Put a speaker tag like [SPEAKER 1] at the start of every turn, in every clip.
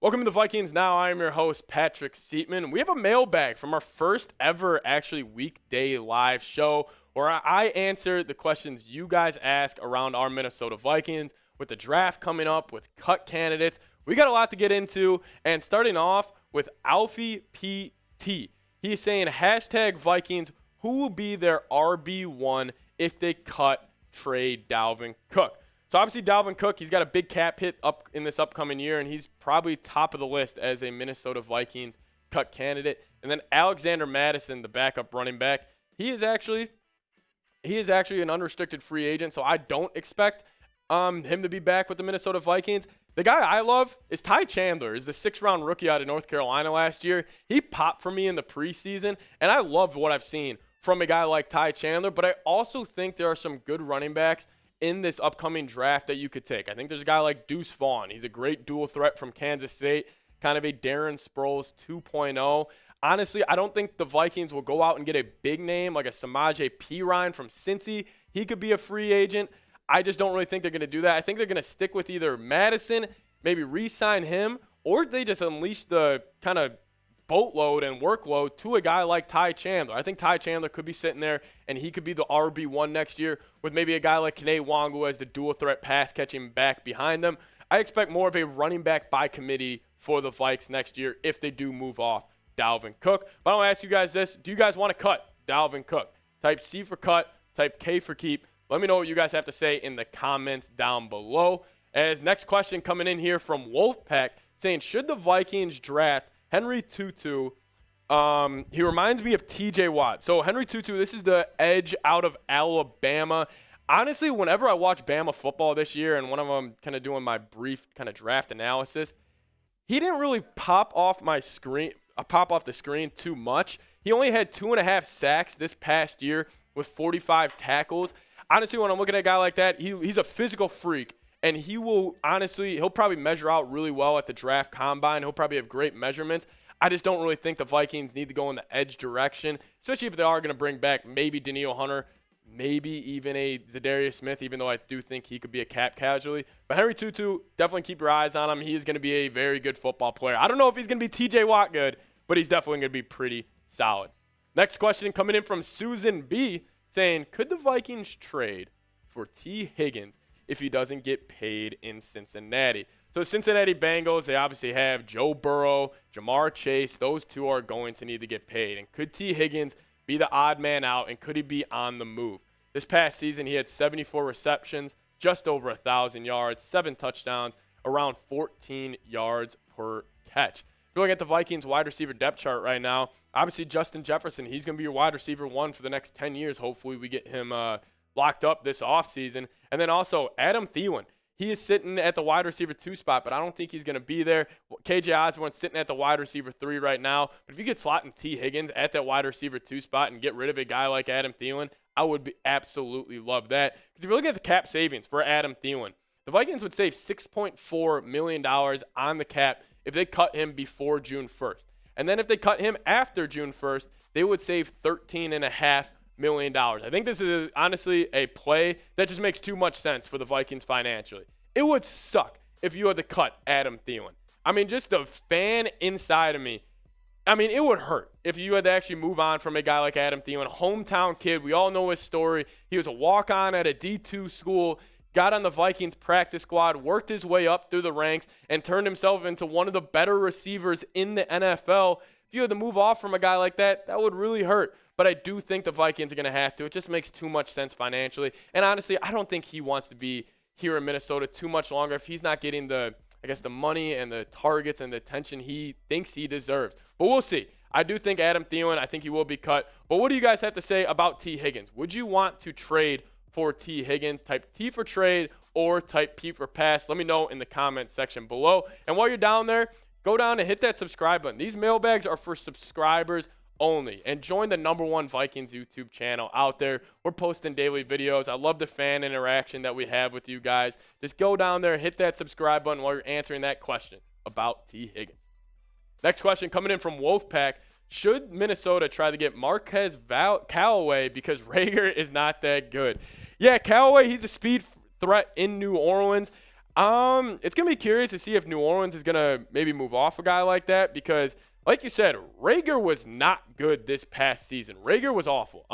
[SPEAKER 1] Welcome to the Vikings Now. I am your host, Patrick Seatman. We have a mailbag from our first ever weekday live show where I answer the questions you guys ask around our Minnesota Vikings with the draft coming up, with cut candidates. We got a lot to get into, and starting off with Alfie PT. He's saying, hashtag Vikings, who will be their RB1 if they cut trade Dalvin Cook? So obviously Dalvin Cook, he's got a big cap hit up in this upcoming year, and he's probably top of the list as a Minnesota Vikings cut candidate. And then Alexander Mattison, the backup running back, he is actually an unrestricted free agent, so I don't expect him to be back with the Minnesota Vikings. The guy I love is Ty Chandler, is the 6th-round rookie out of North Carolina last year. He popped for me in the preseason, and I loved what I've seen from a guy like Ty Chandler, but I also think there are some good running backs in this upcoming draft that you could take. I think there's a guy like Deuce Vaughn. He's a great dual threat from Kansas State, kind of a Darren Sproles 2.0. Honestly, I don't think the Vikings will go out and get a big name like a Samaje Perine from Cincy. He could be a free agent. I just don't really think they're going to do that. I think they're going to stick with either Madison, maybe re-sign him, or they just unleash the kind of boatload and workload to a guy like Ty Chandler. I think Ty Chandler could be sitting there, and he could be the RB1 next year with maybe a guy like Kene Wangu as the dual-threat pass-catching back behind them. I expect more of a running back by committee for the Vikes next year if they do move off Dalvin Cook. But I want to ask you guys this. Do you guys want to cut Dalvin Cook? Type C for cut, type K for keep. Let me know what you guys have to say in the comments down below. As next question coming in here from Wolfpack saying, should the Vikings draft Henry Tutu? He reminds me of TJ Watt. So Henry Tutu, this is the edge out of Alabama. Honestly, whenever I watch Bama football this year, and one of them kind of doing my brief kind of draft analysis, he didn't really pop off the screen too much. He only had 2.5 sacks this past year with 45 tackles. Honestly, when I'm looking at a guy like that, he's a physical freak. And he'll probably measure out really well at the draft combine. He'll probably have great measurements. I just don't really think the Vikings need to go in the edge direction, especially if they are going to bring back maybe Danielle Hunter, maybe even a Zadarius Smith, even though I do think he could be a cap casualty. But Henry Tutu, definitely keep your eyes on him. He is going to be a very good football player. I don't know if he's going to be TJ Watt good, but he's definitely going to be pretty solid. Next question coming in from Susan B. saying, could the Vikings trade for Tee Higgins if he doesn't get paid in Cincinnati? So Cincinnati Bengals, they obviously have Joe Burrow, Jamar Chase. Those two are going to need to get paid. And could Tee Higgins be the odd man out, and could he be on the move? This past season, he had 74 receptions, just over 1,000 yards, 7 touchdowns, around 14 yards per catch. If you look at the Vikings wide receiver depth chart right now, obviously Justin Jefferson, he's going to be your wide receiver 1 for the next 10 years. Hopefully we get him locked up this offseason. And then also Adam Thielen. He is sitting at the wide receiver 2 spot, but I don't think he's going to be there. KJ Osborne's sitting at the wide receiver 3 right now. But if you get slotting Tee Higgins at that wide receiver 2 spot and get rid of a guy like Adam Thielen, I would absolutely love that. Because if you're looking at the cap savings for Adam Thielen, the Vikings would save $6.4 million on the cap if they cut him before June 1st. And then if they cut him after June 1st, they would save $13.5 million. I think this is honestly a play that just makes too much sense for the Vikings financially. It would suck if you had to cut Adam Thielen. I mean, just the fan inside of me, I mean, it would hurt if you had to actually move on from a guy like Adam Thielen, hometown kid. We all know his story. He was a walk-on at a D2 school, got on the Vikings practice squad, worked his way up through the ranks, and turned himself into one of the better receivers in the NFL. If you had to move off from a guy like that, that would really hurt. But I do think the Vikings are going to have to. It just makes too much sense financially. And honestly, I don't think he wants to be here in Minnesota too much longer if he's not getting the money and the targets and the attention he thinks he deserves. But we'll see. I do think Adam Thielen, I think he will be cut. But what do you guys have to say about Tee Higgins? Would you want to trade for Tee Higgins? Type T for trade or type P for pass. Let me know in the comments section below. And while you're down there, go down and hit that subscribe button. These mailbags are for subscribers only. And join the #1 Vikings YouTube channel out there. We're posting daily videos. I love the fan interaction that we have with you guys. Just go down there, hit that subscribe button while you're answering that question about Tee Higgins. Next question coming in from Wolfpack. Should Minnesota try to get Marquez Callaway because Rager is not that good? Yeah, Callaway, he's a speed threat in New Orleans. It's going to be curious to see if New Orleans is going to maybe move off a guy like that because, like you said, Rager was not good this past season. Rager was awful.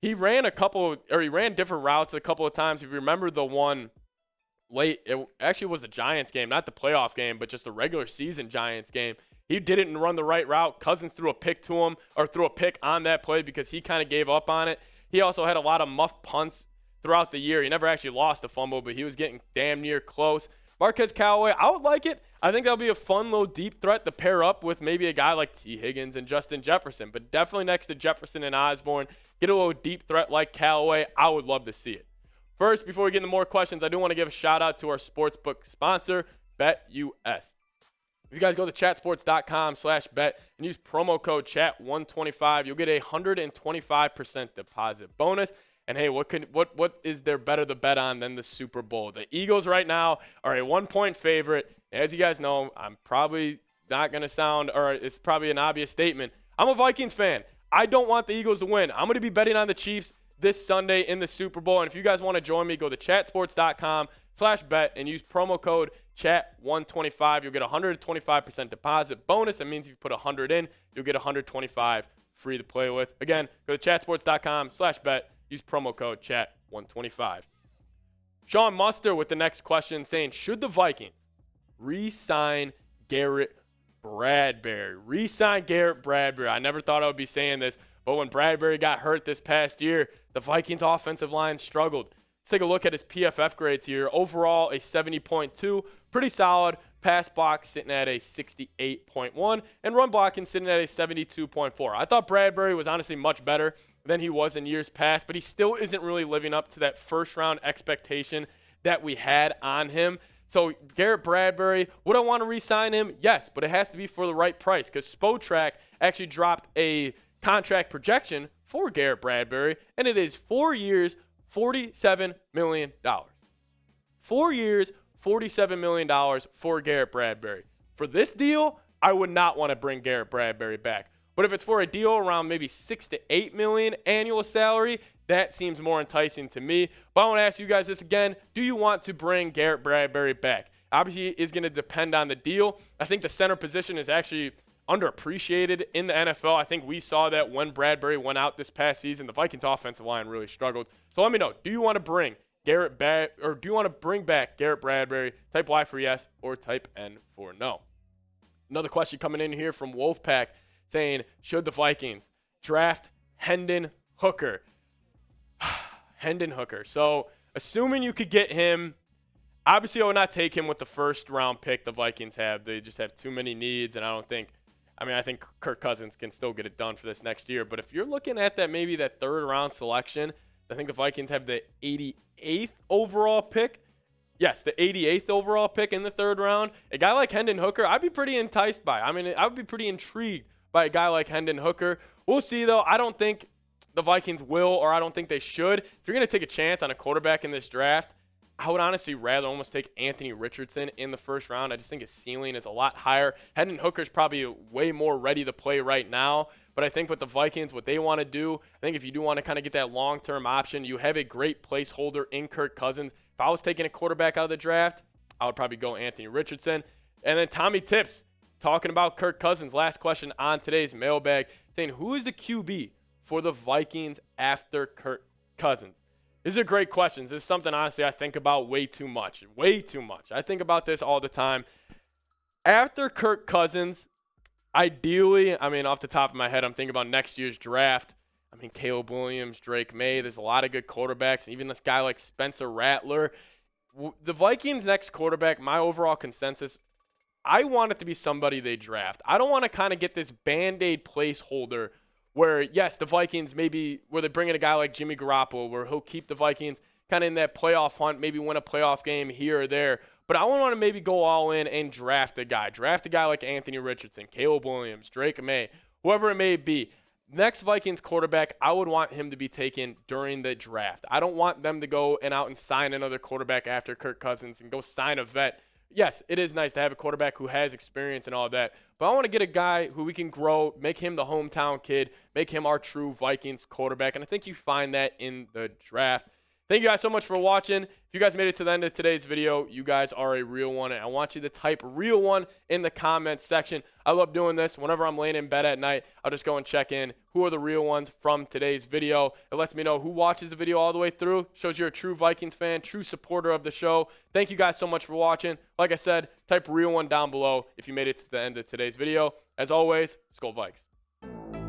[SPEAKER 1] He ran different routes a couple of times. If you remember the one late, it actually was the Giants game, not the playoff game, but just the regular season Giants game. He didn't run the right route. Cousins threw a pick to him, or threw a pick on that play because he kind of gave up on it. He also had a lot of muffed punts throughout the year. He never actually lost a fumble, but he was getting damn near close. Marquez Callaway, I would like it. I think that'll be a fun little deep threat to pair up with maybe a guy like Tee Higgins and Justin Jefferson. But definitely next to Jefferson and Osborne, get a little deep threat like Callaway. I would love to see it. First, before we get into more questions, I do want to give a shout out to our sportsbook sponsor, BetUS. If you guys go to chatsports.com/bet and use promo code CHAT125, you'll get a 125% deposit bonus. And hey, what is there better to bet on than the Super Bowl? The Eagles right now are a 1-point favorite. As you guys know, I'm probably not going to sound, or it's probably an obvious statement. I'm a Vikings fan. I don't want the Eagles to win. I'm going to be betting on the Chiefs this Sunday in the Super Bowl. And if you guys want to join me, go to chatsports.com/bet and use promo code CHAT125. You'll get a 125% deposit bonus. That means if you put 100 in, you'll get 125 free to play with. Again, go to chatsports.com/bet. Use promo code CHAT125. Sean Muster with the next question saying, should the Vikings re-sign Garrett Bradbury? Re-sign Garrett Bradbury. I never thought I would be saying this, but when Bradbury got hurt this past year, the Vikings offensive line struggled. Let's take a look at his PFF grades here. Overall, a 70.2, pretty solid. Pass block sitting at a 68.1, and run blocking sitting at a 72.4. I thought Bradbury was honestly much better than he was in years past, but he still isn't really living up to that first-round expectation that we had on him. So Garrett Bradbury, would I want to re-sign him? Yes, but it has to be for the right price because Spotrac actually dropped a contract projection for Garrett Bradbury, and it is 4 years, $47 million. 4 years, $47 million for Garrett Bradbury. For this deal, I would not want to bring Garrett Bradbury back. But if it's for a deal around maybe $6 to $8 million annual salary, that seems more enticing to me. But I want to ask you guys this again. Do you want to bring Garrett Bradbury back? Obviously, it is going to depend on the deal. I think the center position is actually underappreciated in the NFL. I think we saw that when Bradbury went out this past season, the Vikings offensive line really struggled. So let me know, do you want to bring back Garrett Bradbury? Type Y for yes or type N for no. Another question coming in here from Wolfpack saying, should the Vikings draft Hendon Hooker? Hendon Hooker. So assuming you could get him, obviously I would not take him with the first round pick the Vikings have. They just have too many needs, and I think Kirk Cousins can still get it done for this next year. But if you're looking at maybe that third round selection, I think the Vikings have the 88th overall pick. Yes, the 88th overall pick in the third round. A guy like Hendon Hooker, I'd be pretty enticed by. I would be pretty intrigued by a guy like Hendon Hooker. We'll see, though. I don't think the Vikings will, or I don't think they should. If you're going to take a chance on a quarterback in this draft, I would honestly rather almost take Anthony Richardson in the first round. I just think his ceiling is a lot higher. Hendon Hooker's probably way more ready to play right now. But I think with the Vikings, what they want to do, I think if you do want to kind of get that long-term option, you have a great placeholder in Kirk Cousins. If I was taking a quarterback out of the draft, I would probably go Anthony Richardson. And then Tommy Tips, talking about Kirk Cousins. Last question on today's mailbag, saying, who is the QB for the Vikings after Kirk Cousins? This is a great question. This is something, honestly, I think about way too much. Way too much. I think about this all the time. After Kirk Cousins, ideally, off the top of my head, I'm thinking about next year's draft. Caleb Williams, Drake May, there's a lot of good quarterbacks, even this guy like Spencer Rattler. The Vikings' next quarterback, my overall consensus, I want it to be somebody they draft. I don't want to kind of get this Band-Aid placeholder where, yes, the Vikings maybe, where they bring in a guy like Jimmy Garoppolo, where he'll keep the Vikings kind of in that playoff hunt, maybe win a playoff game here or there. But I want to maybe go all in and draft a guy. Draft a guy like Anthony Richardson, Caleb Williams, Drake May, whoever it may be. Next Vikings quarterback, I would want him to be taken during the draft. I don't want them to go out and sign another quarterback after Kirk Cousins and go sign a vet. Yes, it is nice to have a quarterback who has experience and all that, but I want to get a guy who we can grow, make him the hometown kid, make him our true Vikings quarterback, and I think you find that in the draft. Thank you guys so much for watching. If you guys made it to the end of today's video, you guys are a real one, and I want you to type real one in the comments section. I love doing this. Whenever I'm laying in bed at night, I'll just go and check in who are the real ones from today's video. It lets me know who watches the video all the way through, shows you're a true Vikings fan, true supporter of the show. Thank you guys so much for watching. Like I said, type real one down below if you made it to the end of today's video. As always, Skol Vikes.